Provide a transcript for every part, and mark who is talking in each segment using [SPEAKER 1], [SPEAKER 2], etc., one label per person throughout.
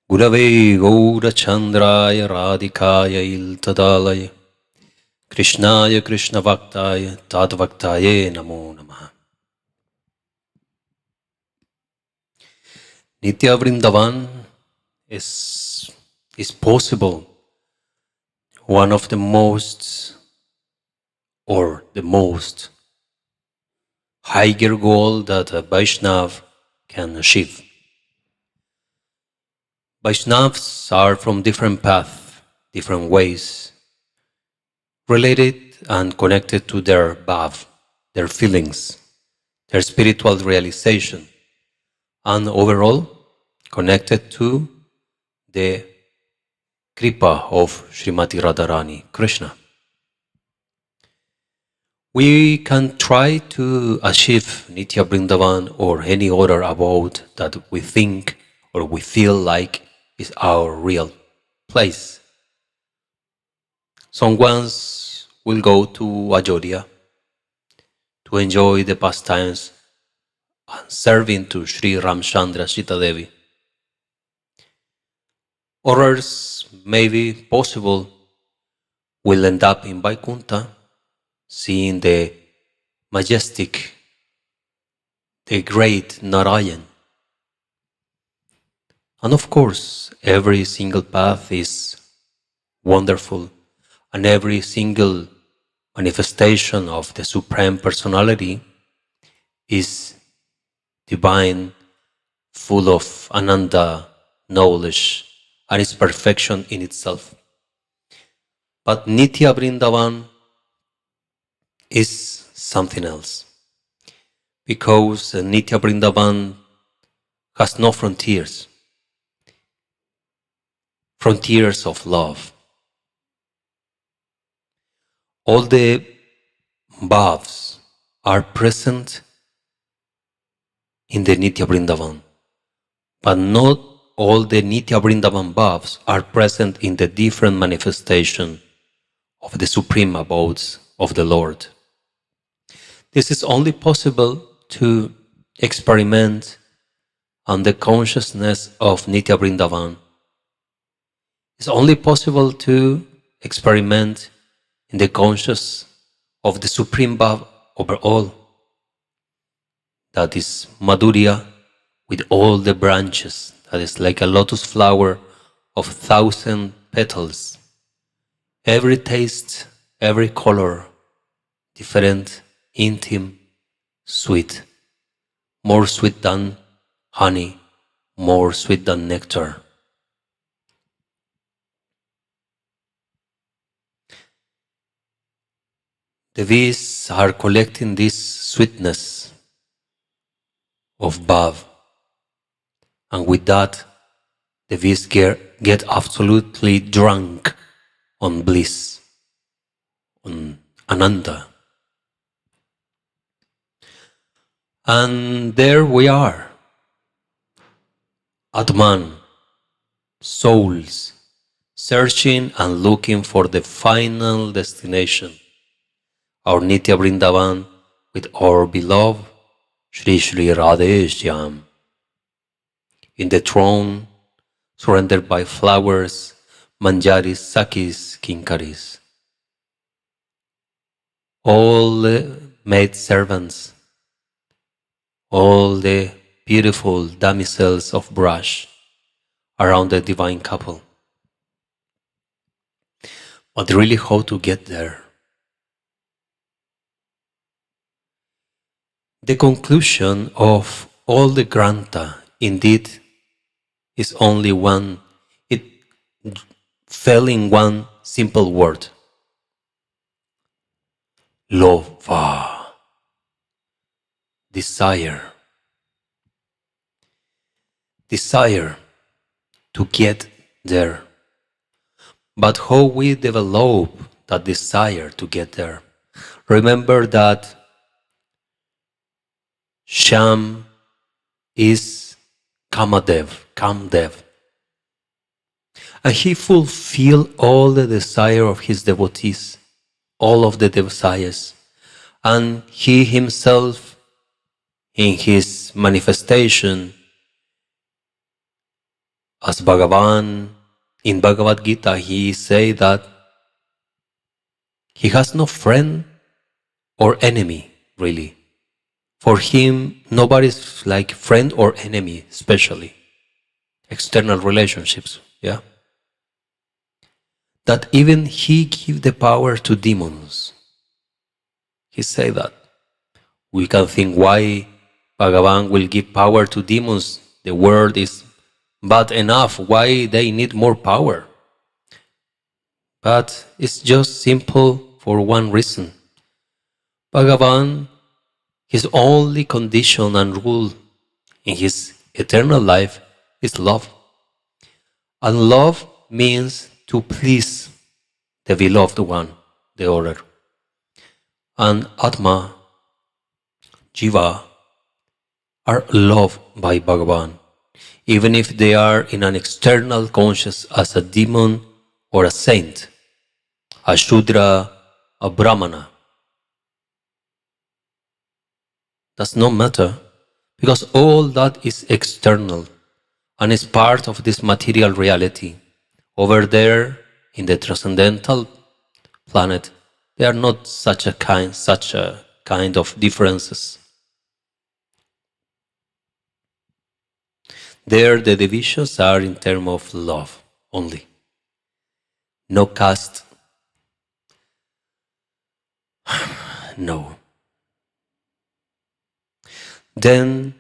[SPEAKER 1] Gurave Goura Chandraya Radhikaya Iltadalaya Krishnaya Krishna Vaktaya Tadvaktaye Namo Namaha. Nitya Vrindavan is possible one of the most higher goal that a Vaishnav can achieve. Vaishnavs are from different paths, different ways, related and connected to their bhav, their feelings, their spiritual realization, and overall connected to the kripa of Srimati Radharani, Krishna. We can try to achieve Nitya Vrindavan or any other abode that we think or we feel like is our real place. Some ones will go to Ayodhya to enjoy the pastimes and serving to Sri Ramchandra Sita Devi. Others, maybe possible, will end up in Vaikuntha, seeing the majestic, the great Narayan. And of course, every single path is wonderful, and every single manifestation of the Supreme Personality is divine, full of Ananda knowledge, and is perfection in itself. But Nitya Vrindavan is something else, because Nitya Vrindavan has no frontiers of love. All the bhavs are present in the Nitya Vrindavan, but not all the Nitya Vrindavan bhavs are present in the different manifestation of the supreme abodes of the Lord. This is only possible to experiment on the consciousness of Nitya Vrindavan. It's only possible to experiment in the consciousness of the supreme bhav over all. That is Madhurya with all the branches. That is like a lotus flower of 1,000 petals. Every taste, every color, different, intimate, sweet. More sweet than honey, more sweet than nectar. The bees are collecting this sweetness of bhav, and with that, the bees get absolutely drunk on bliss, on Ananda. And there we are, Atman, souls, searching and looking for the final destination, our Nitya Vrindavan with our beloved Shri Shri Radheshyam. In the throne, surrendered by flowers, manjaris, sakis, kinkaris. All the maid servants, all the beautiful damsels of brush around the divine couple. But really, how to get there? The conclusion of all the Grantha, indeed, is only one. It fell in one simple word. Lova. Desire. Desire to get there. But how we develop that desire to get there? Remember that Sham is Kamdev. And he fulfilled all the desire of his devotees, all of the desires. And he himself, in his manifestation, As Bhagavan, in Bhagavad Gita, he say that he has no friend or enemy, really. For him, nobody's like friend or enemy, especially external relationships, yeah? That even he give the power to demons. He say that. We can think why Bhagavan will give power to demons. The world is bad enough. Why they need more power? But it's just simple for one reason. Bhagavan, his only condition and rule in his eternal life is love. And love means to please the beloved one, the other. And Atma, Jiva, are loved by Bhagavan, even if they are in an external conscious as a demon or a saint, a Shudra, a Brahmana. Does not matter, because all that is external and is part of this material reality. Over there, in the transcendental planet, there are not such a kind of differences. There, the divisions are in terms of love only. No caste, no. Then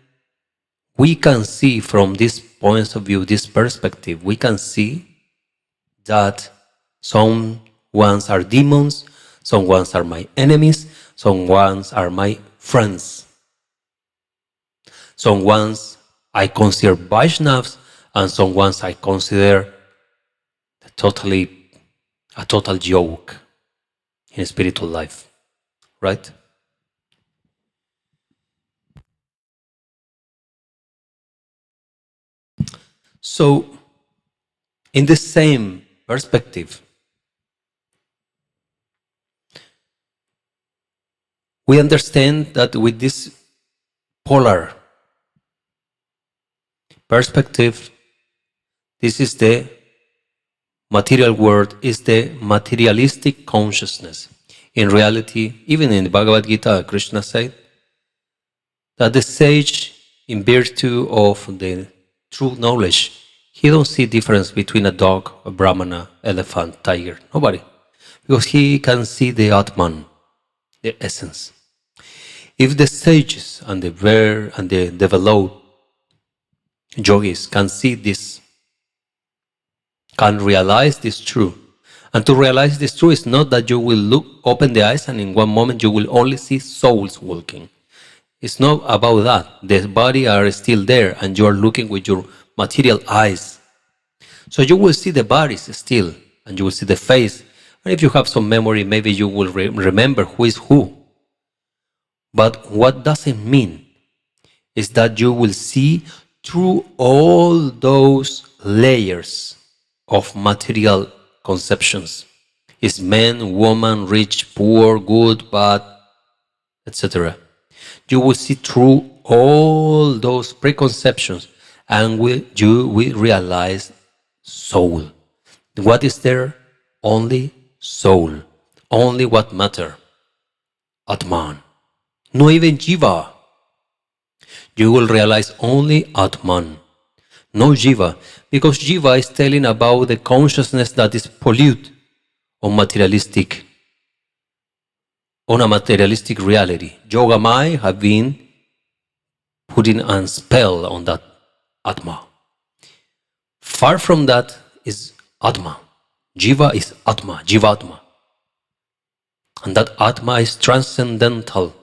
[SPEAKER 1] we can see from this point of view, this perspective, we can see that some ones are demons, some ones are my enemies, some ones are my friends. Some ones I consider Vaishnavas, and some ones I consider a total joke in spiritual life, right? So, in the same perspective, we understand that with this polar perspective, this is the material world, is the materialistic consciousness. In reality, even in the Bhagavad Gita, Krishna said that the sage, in virtue of the true knowledge, he don't see difference between a dog, a brahmana, elephant, tiger, nobody. Because he can see the Atman, the essence. If the sages and the rare and the developed yogis can see this, can realize this truth, and to realize this truth is not that you will open the eyes and in one moment you will only see souls walking. It's not about that. The body are still there and you are looking with your material eyes. So you will see the bodies still and you will see the face. And if you have some memory, maybe you will remember who is who. But what doesn't mean is that you will see through all those layers of material conceptions. Is man, woman, rich, poor, good, bad, etc. You will see through all those preconceptions and you will realize soul. What is there? Only soul. Only what matter. Atman. No even Jiva. You will realize only Atman. No Jiva. Because Jiva is telling about the consciousness that is polluted on a materialistic reality. Yogamaya have been putting a spell on that Atma. Far from that is Atma. Jiva is Atma, Jivatma. And that Atma is transcendental.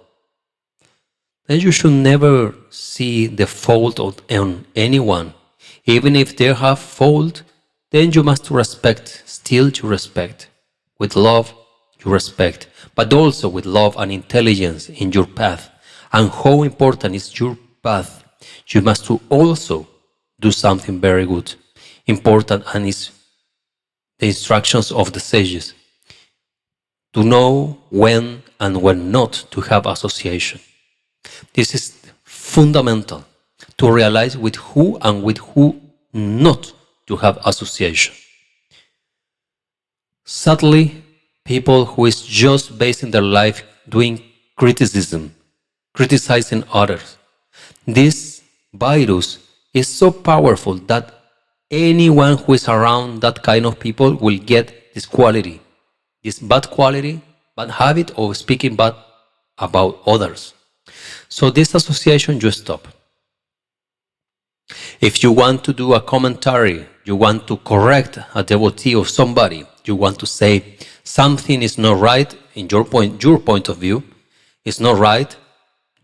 [SPEAKER 1] Then you should never see the fault on anyone. Even if they have fault, then you must respect, still to respect. With love, you respect, but also with love and intelligence in your path. And how important is your path? You must also do something very good, important, and is the instructions of the sages. To know when and when not to have association. This is fundamental, to realize with who and with who not to have association. Sadly, people who is just basing their life doing criticism, criticizing others, this virus is so powerful that anyone who is around that kind of people will get this quality, this bad quality, bad habit of speaking bad about others. So this association you stop. If you want to do a commentary, you want to correct a devotee of somebody, you want to say something is not right in your point of view, it's not right,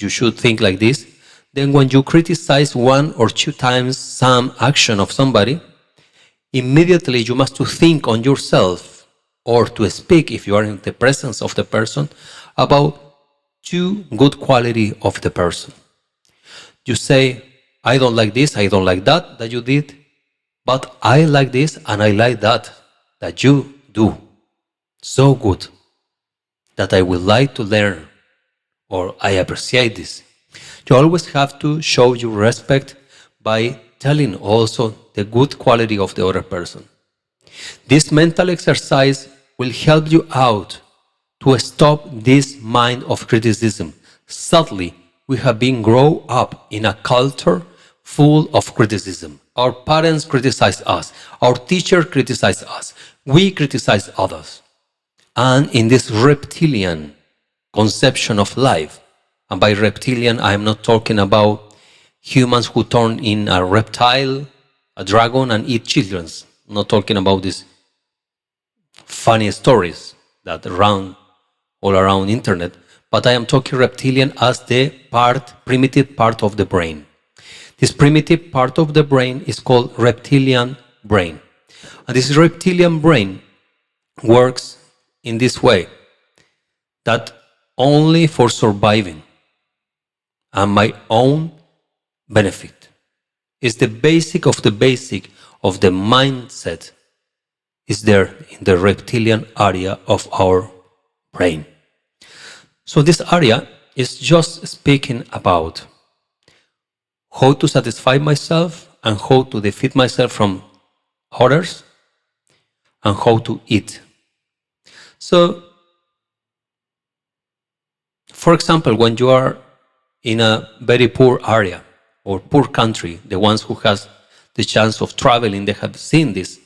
[SPEAKER 1] you should think like this, then when you criticize one or two times some action of somebody, immediately you must to think on yourself or to speak, if you are in the presence of the person, about two good quality of the person. You say, I don't like this, I don't like that you did, but I like this and I like that you do. So good that I would like to learn, or I appreciate this. You always have to show your respect by telling also the good quality of the other person. This mental exercise will help you out to stop this mind of criticism. Sadly, we have been grown up in a culture full of criticism. Our parents criticize us. Our teacher criticize us. We criticize others. And in this reptilian conception of life, and by reptilian, I am not talking about humans who turn in a reptile, a dragon, and eat children. I'm not talking about these funny stories that run all around internet, but I am talking reptilian as the primitive part of the brain. This primitive part of the brain is called reptilian brain. And this reptilian brain works in this way, that only for surviving and my own benefit is the basic of the mindset is there in the reptilian area of our brain. So this area is just speaking about how to satisfy myself and how to defeat myself from others and how to eat. So, for example, when you are in a very poor area or poor country, the ones who has the chance of traveling, they have seen this.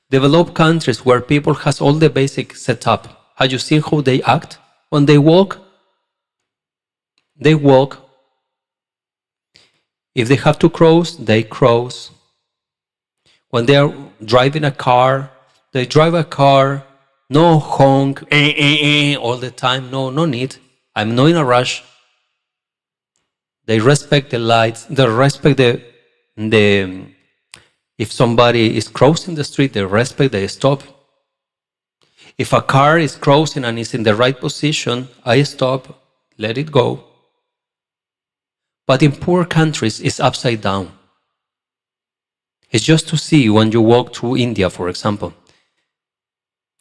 [SPEAKER 1] Developed countries where people has all the basic setup. Have you seen how they act when they walk? They walk. If they have to cross, they cross. When they are driving a car, they drive a car. No honk, all the time. No need. I'm not in a rush. They respect the lights. They respect the if somebody is crossing the street, they respect, they stop. If a car is crossing and is in the right position, I stop, let it go. But in poor countries, it's upside down. It's just to see when you walk through India, for example.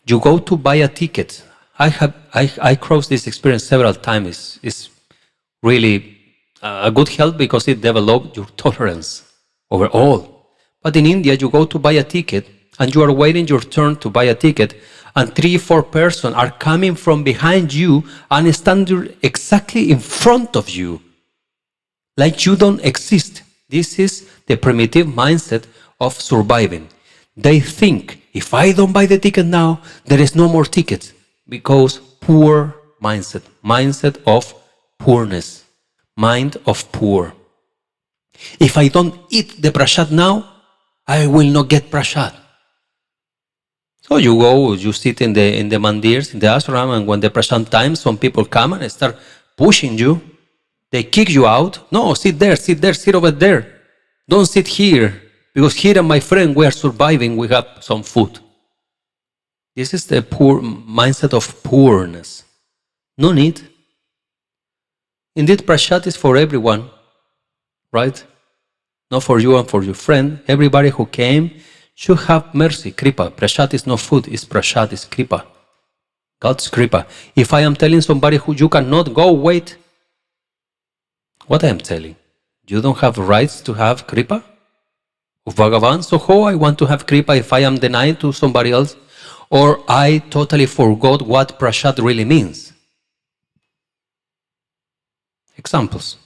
[SPEAKER 1] You go to buy a ticket. I crossed this experience several times. It's really a good help because it developed your tolerance overall. But in India, you go to buy a ticket and you are waiting your turn to buy a ticket, and 3-4 persons are coming from behind you and standing exactly in front of you, like you don't exist. This is the primitive mindset of surviving. They think, if I don't buy the ticket now, there is no more tickets, because poor mindset of poorness, mind of poor. If I don't eat the prasad now, I will not get prasad. So you go, you sit in the mandirs, in the ashram, and when the prasad time, some people come and start pushing you. They kick you out. No, sit there, sit over there. Don't sit here, because here and my friend, we are surviving, we have some food. This is the poor mindset of poorness. No need. Indeed, prasad is for everyone, right? Not for you and for your friend. Everybody who came should have mercy, kripa. Prasad is not food, it's prasad, it's kripa. God's kripa. If I am telling somebody who you cannot go, wait. What I am telling? You don't have rights to have kripa? of Bhagavan. So how I want to have kripa if I am denied to somebody else, or I totally forgot what prasad really means? Examples.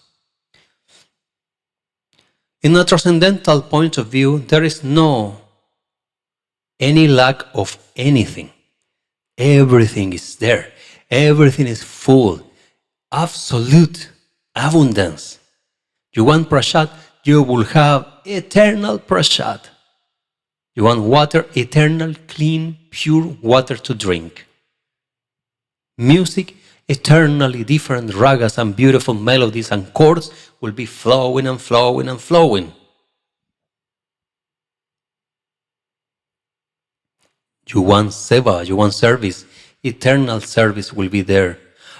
[SPEAKER 1] In a transcendental point of view, there is no any lack of anything. Everything is there. Everything is full. Absolute abundance. You want prasad, you will have eternal prasad. You want water, eternal, clean, pure water to drink. Music, eternally different ragas and beautiful melodies and chords will be flowing and flowing and flowing. You want seva, you want service, eternal service will be there.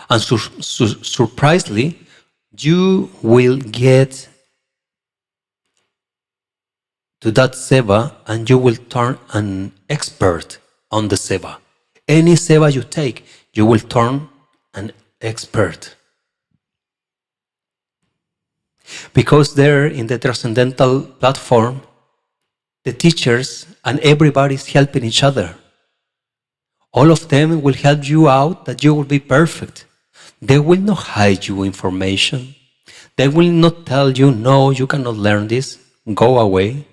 [SPEAKER 1] And surprisingly, you will get to that seva and you will turn an expert on the seva. Any seva you take, you will turn an expert. Because there in the transcendental platform, the teachers and everybody is helping each other. All of them will help you out that you will be perfect. They will not hide you information. They will not tell you, no, you cannot learn this, go away.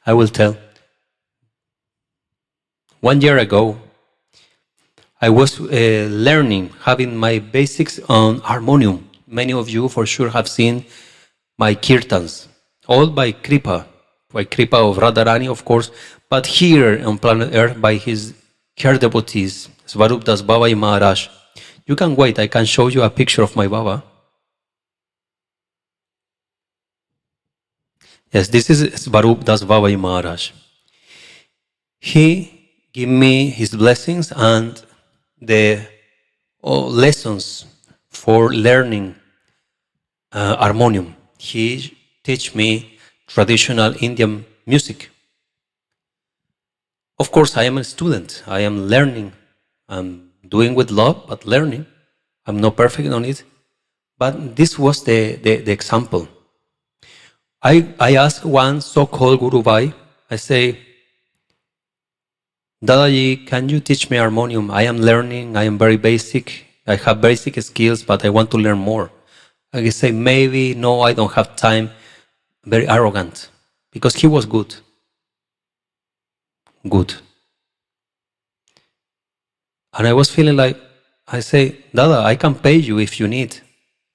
[SPEAKER 1] I will tell. 1 year ago, I was learning, having my basics on harmonium. Many of you for sure have seen my kirtans, all by Kripa of Radharani, of course, but here on planet Earth by his care devotees, Svarup Das Babai Maharaj. You can wait, I can show you a picture of my Baba. Yes, this is Svarup Das Babai Maharaj. He gave me his blessings and the lessons for learning harmonium. He teach me traditional Indian music. Of course, I am a student. I am learning. I'm doing with love, but learning. I'm not perfect on it. But this was the example. I asked one so-called Guru Bhai, I say, Dadaji, can you teach me harmonium? I am learning, I am very basic. I have basic skills, but I want to learn more. I say, maybe, no, I don't have time. Very arrogant. Because he was good. Good. And I was feeling like, I say, Dada, I can pay you if you need.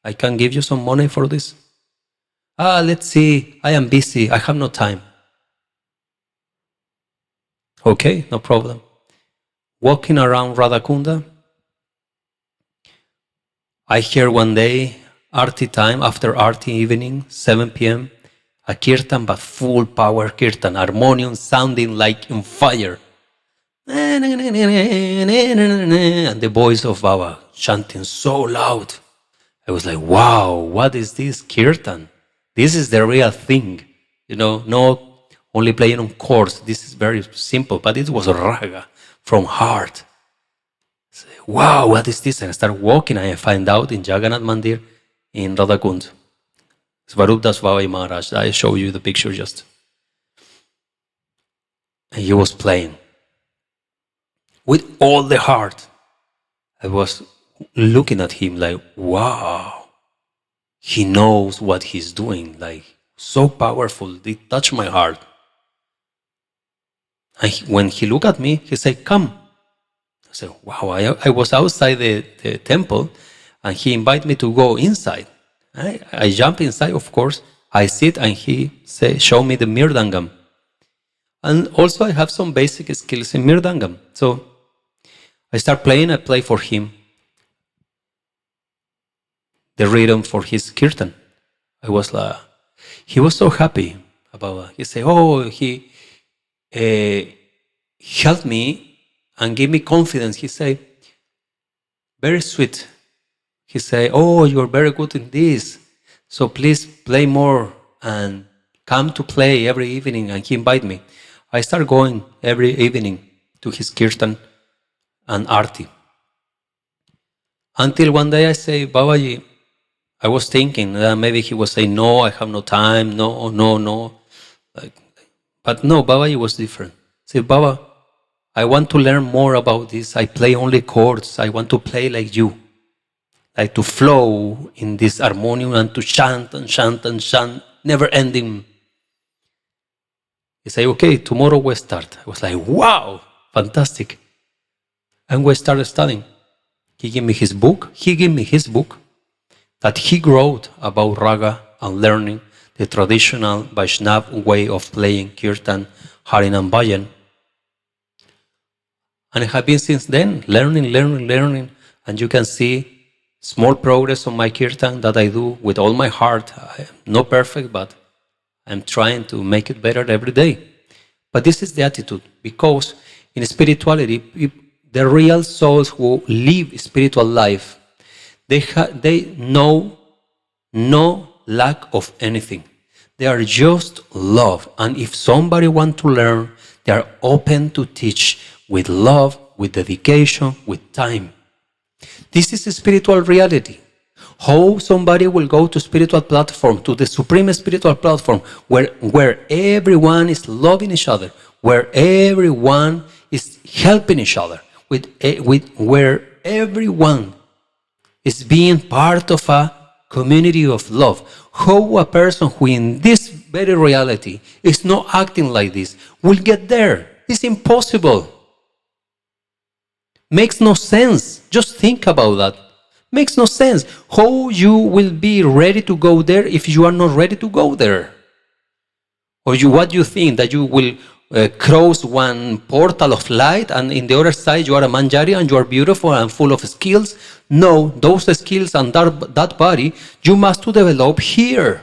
[SPEAKER 1] I can give you some money for this. Let's see, I am busy, I have no time. Okay, no problem. Walking around Radhakunda, I hear one day, Aarti time, after Aarti evening, 7 p.m., a kirtan, but full power kirtan, harmonium sounding like in fire. And the voice of Baba chanting so loud. I was like, wow, what is this kirtan? This is the real thing. You know, not only playing on chords. This is very simple, but it was a raga from heart. Say, wow, what is this? And I start walking and I find out in Jagannath Mandir in Radhakund. Svarup Das Babai Maharaj. I show you the picture just. And he was playing. With all the heart. I was looking at him like, wow. He knows what he's doing. Like, so powerful. It touched my heart. And when he looked at me, he said, come. I said, wow, I was outside the temple and he invited me to go inside. I jump inside, of course. I sit and he say, show me the mirdangam. And also I have some basic skills in mirdangam. So I start playing, I play for him the rhythm for his kirtan. I was like, he was so happy about it. He said, oh, he helped me and gave me confidence. He said, very sweet. He said, oh, you're very good in this. So please play more and come to play every evening. And he invited me. I start going every evening to his kirtan and arti. Until one day I say, Babaji, I was thinking maybe he was saying, no, I have no time, no, no, no. Like, but no, Babaji was different. Say, Baba, I want to learn more about this. I play only chords. I want to play like you. Like to flow in this harmonium and to chant and chant and chant, never ending. He said, okay, tomorrow we start. I was like, wow, fantastic. And we started studying. He gave me his book. That he wrote about raga and learning the traditional Vaishnava way of playing kirtan, Hare and Bhajan. And I have been since then learning. And you can see small progress on my kirtan that I do with all my heart. I'm not perfect, but I'm trying to make it better every day. But this is the attitude, because in spirituality, the real souls who live spiritual life, they know no lack of anything. They are just love. And if somebody wants to learn, they are open to teach with love, with dedication, with time. This is a spiritual reality. How somebody will go to spiritual platform, to the supreme spiritual platform, where everyone is loving each other, where everyone is helping each other, where everyone is being part of a community of love. How a person who in this very reality is not acting like this will get there? It's impossible. Makes no sense. Just think about that. Makes no sense. How you will be ready to go there if you are not ready to go there? Or what you think that you will cross one portal of light and in the other side you are a manjari and you are beautiful and full of skills? No, those skills and that body you must to develop here.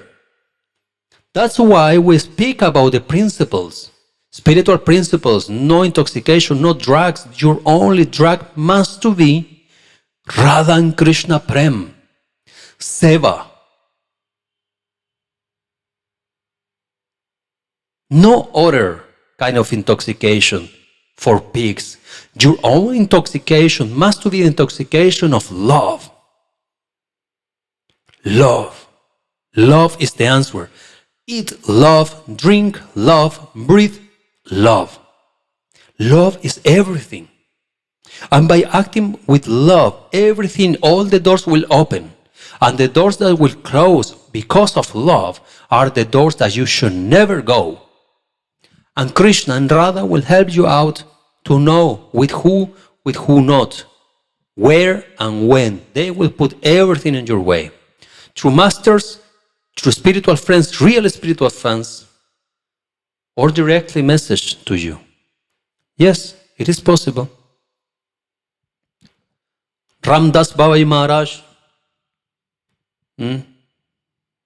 [SPEAKER 1] That's why we speak about the principles. Spiritual principles, no intoxication, no drugs. Your only drug must to be Radha and Krishna Prem, Seva. No other kind of intoxication for pigs. Your own intoxication must to be the intoxication of love. Love. Love is the answer. Eat love, drink love, breathe love. Love is everything. And by acting with love, everything, all the doors will open. And the doors that will close because of love are the doors that you should never go. And Krishna and Radha will help you out to know with who not, where and when. They will put everything in your way. Through masters, through spiritual friends, real spiritual friends, or directly message to you. Yes, it is possible. Ramdas Babaji Maharaj,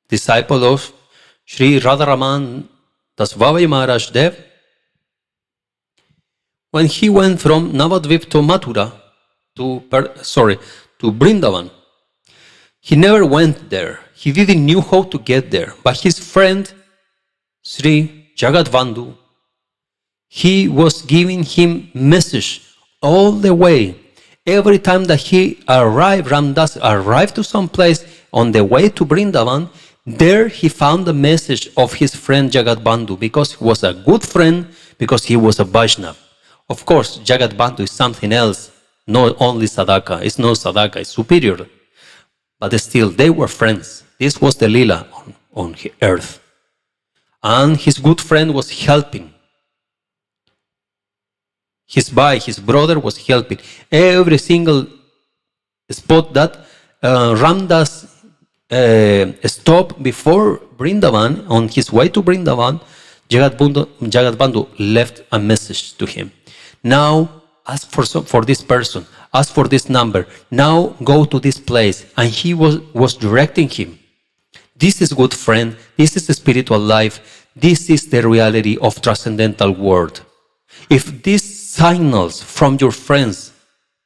[SPEAKER 1] disciple of Sri Radharaman Das Babaji Maharaj Dev, when he went from Navadvip to Mathura, to Vrindavan, he never went there. He didn't know how to get there. But his friend, Sri Jagadbandhu, he was giving him message all the way. Every time that he arrived, Ramdas arrived to some place on the way to Vrindavan, there he found the message of his friend Jagadbandhu, because he was a good friend, because he was a Vaishnava. Of course, Jagadbandhu is something else, not only Sadaka. It's not Sadaka, it's superior. But still, they were friends. This was the Leela on earth. And his good friend was helping. His brother was helping. Every single spot that Ramdas stopped before Vrindavan, on his way to Vrindavan, Jagadbandhu left a message to him. Now, ask for this person, ask for this number, now go to this place. And he was directing him. This is good friend, this is the spiritual life, this is the reality of transcendental world. If these signals from your friends,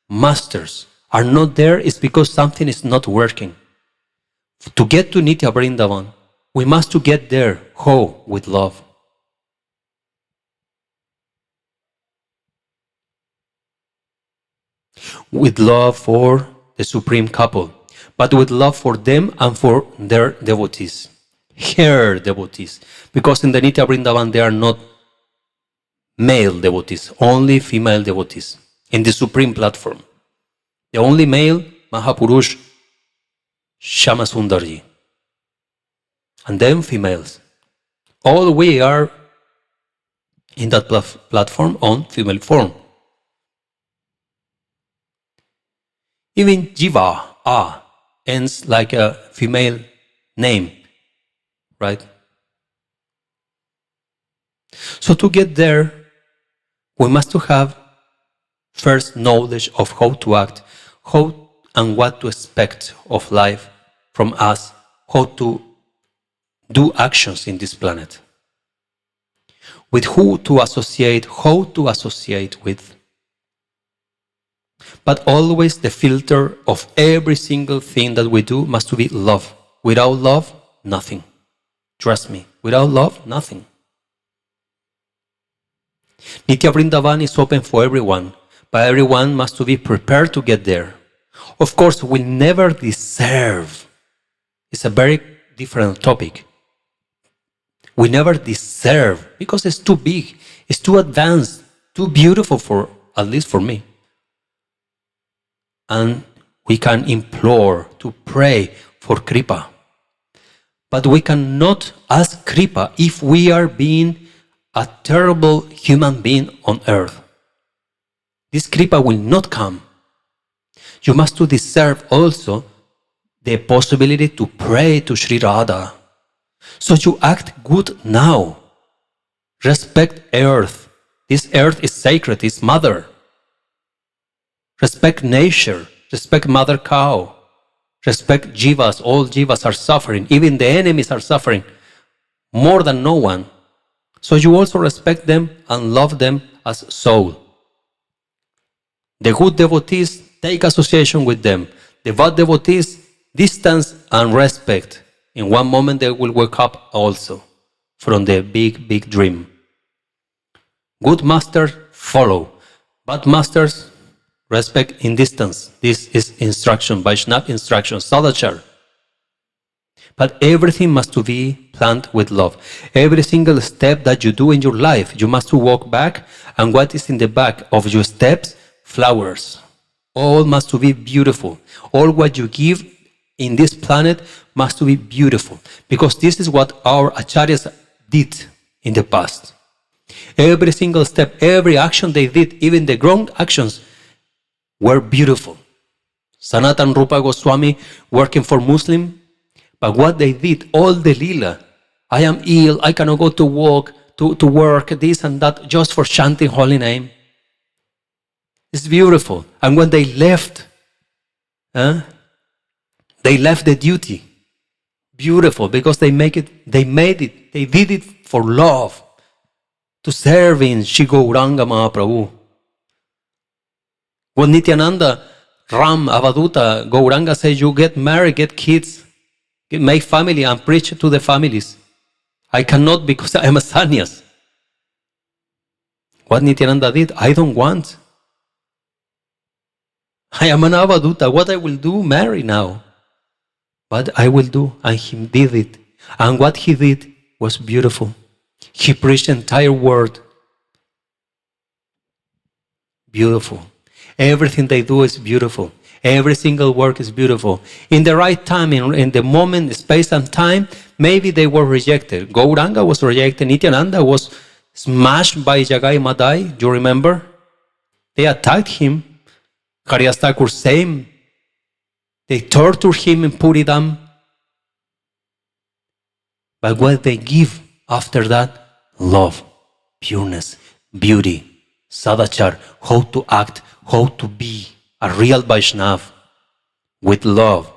[SPEAKER 1] masters, are not there, it's because something is not working. To get to Nitya Vrindavan, we must to get there. How? With love. With love for the supreme couple. but with love for them and for their devotees, her devotees. Because in the Nitya Vrindavan there are not male devotees, only female devotees. In the Supreme Platform, the only male, Mahapurush Shama Sundarji, and then females. All we are in that platform on female form. Even Jiva, ends like a female name, right? So to get there, we must to have first knowledge of how to act, how and what to expect of life from us, how to do actions in this planet, with who to associate, how to associate with. But always the filter of every single thing that we do must be love. Without love, nothing. Trust me, without love, nothing. Nitya Vrindavan is open for everyone, but everyone must be prepared to get there. Of course, we never deserve. It's a very different topic. We never deserve, because it's too big, it's too advanced, too beautiful for, at least for me. And we can implore, to pray for Kripa. But we cannot ask Kripa if we are being a terrible human being on earth. This Kripa will not come. You must to deserve also the possibility to pray to Sri Radha. So you act good now. Respect earth. This earth is sacred, it's mother. Respect nature. Respect mother cow. Respect jivas. All jivas are suffering. Even the enemies are suffering more than no one. So you also respect them and love them as soul. The good devotees, take association with them. The bad devotees, distance and respect. In one moment they will wake up also from the big, big dream. Good masters follow. Bad masters respect in distance. This is instruction, Vaishnava instruction, Sadachar. But everything must to be planned with love. Every single step that you do in your life, you must to walk back, and what is in the back of your steps? Flowers. All must to be beautiful. All what you give in this planet must to be beautiful, because this is what our acharyas did in the past. Every single step, every action they did, even the wrong actions, were beautiful. Sanatan Rupa Goswami working for Muslim, but what they did, all the lila, I am ill, I cannot go to work, this and that, just for chanting holy name. It's beautiful. And when they left the duty. Beautiful, because they did it for love, to serve in Shri Gauranga Mahaprabhu. When Nityananda, Ram, Avaduta, Gauranga says, you get married, get kids, make family and preach to the families. I cannot, because I am a sannyas. What Nityananda did, I don't want. I am an Avaduta. What I will do? Marry now. But I will do. And he did it. And what he did was beautiful. He preached the entire world. Beautiful. Everything they do is beautiful. Every single work is beautiful. In the right time, in the moment, space and time, maybe they were rejected. Gauranga was rejected. Nityananda was smashed by Jagai Madai. Do you remember? They attacked him. Haridas Thakur, same. They tortured him in Puridam. But what they give after that? Love, pureness, beauty, sadachar, how to act, how to be a real Vaishnava with love.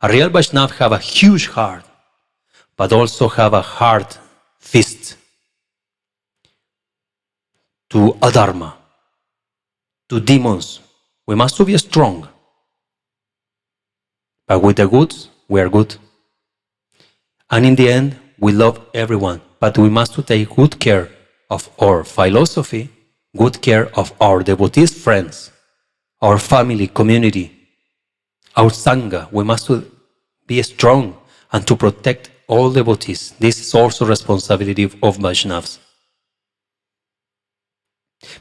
[SPEAKER 1] A real Vaishnava have a huge heart, but also have a hard fist to adharma, to demons. We must be strong. But with the goods, we are good. And in the end, we love everyone. But we must take good care of our philosophy, good care of our devotees, friends, our family, community. Our Sangha, we must be strong and to protect all devotees. This is also responsibility of Vaishnavas.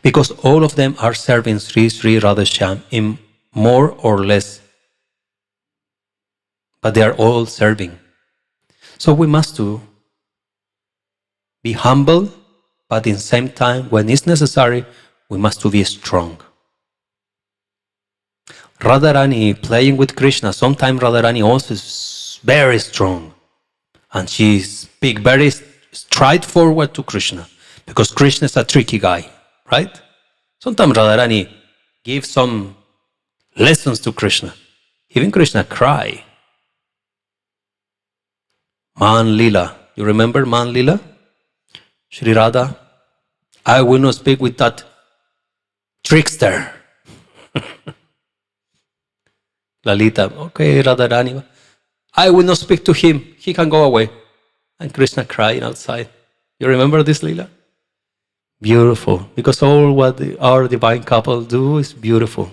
[SPEAKER 1] Because all of them are serving Sri Sri Radhashyam in more or less, but they are all serving. So we must be humble, but in the same time, when it's necessary, we must be strong. Radharani playing with Krishna, sometimes Radharani also is very strong. And she speaks very straightforward to Krishna, because Krishna is a tricky guy, right? Sometimes Radharani gives some lessons to Krishna. Even Krishna cry. Man Lila, you remember Man Lila? Shri Radha, I will not speak with that trickster. Lalita, okay, Radharani, I will not speak to him. He can go away. And Krishna crying outside. You remember this Lila? Beautiful, because all what our divine couple do is beautiful.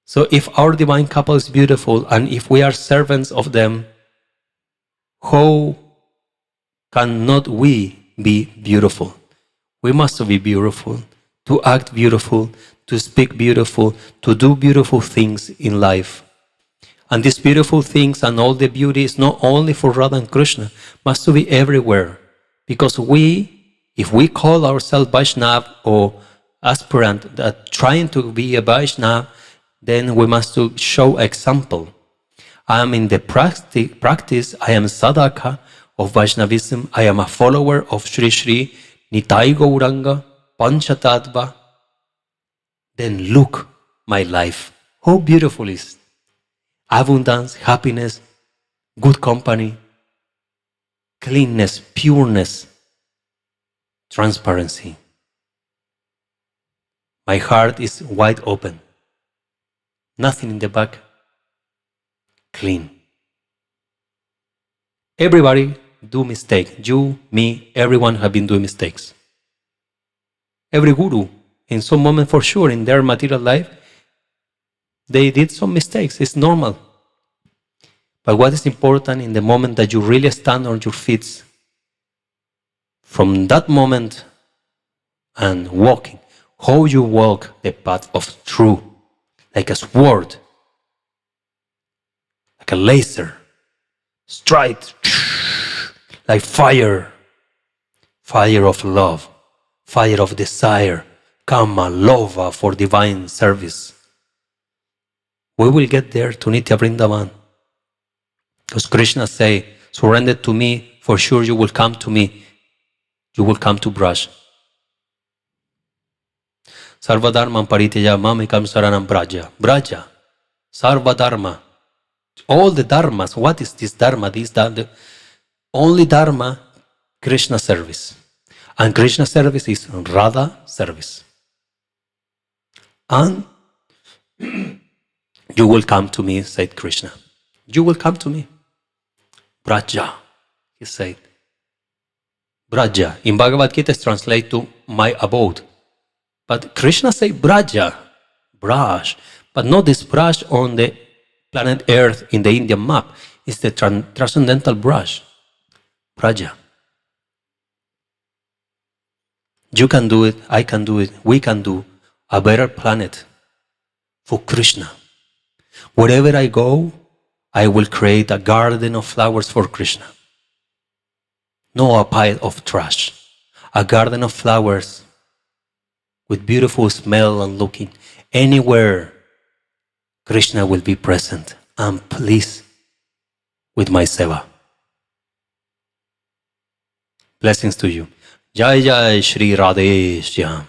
[SPEAKER 1] So if our divine couple is beautiful and if we are servants of them, how cannot we be beautiful? We must be beautiful, to act beautiful, to speak beautiful, to do beautiful things in life. And these beautiful things and all the beauty is not only for Radha and Krishna, must be everywhere. Because if we call ourselves Vaishnava or aspirant that trying to be a Vaishnava, then we must show example. I am in the practice, I am sadhaka of Vaishnavism, I am a follower of Sri Sri Nitai Gauranga, Panchatattva. Then look my life, how beautiful it is. Abundance, happiness, good company, cleanness, pureness, transparency. My heart is wide open. Nothing in the back. Clean. Everybody do mistake. You, me, everyone have been doing mistakes. Every guru, in some moment for sure, in their material life, they did some mistakes. It's normal. But what is important in the moment that you really stand on your feet, from that moment and walking, how you walk the path of truth, like a sword, like a laser, straight, like fire, fire of love, fire of desire, kama, lova for divine service. We will get there to Nitya Vrindavan. Because Krishna say, surrender to me, for sure you will come to me. You will come to Braj. Sarvadharma parityaja mamekam saranam braja. Braja. Sarvadharma. All the dharmas. What is this dharma? This dharma. Only dharma, Krishna service. And Krishna service is Radha service. And you will come to me, said Krishna. You will come to me. Braja, he said. Braja. In Bhagavad Gita is translated to my abode. But Krishna said Braja, Braj. But not this Braj on the planet Earth in the Indian map. It's the transcendental Braj. Braja. You can do it, I can do it, we can do a better planet for Krishna. Wherever I go, I will create a garden of flowers for Krishna. No a pile of trash. A garden of flowers with beautiful smell and looking. Anywhere Krishna will be present and pleased with my seva. Blessings to you. Jai Jai Shri Radhe Shyam.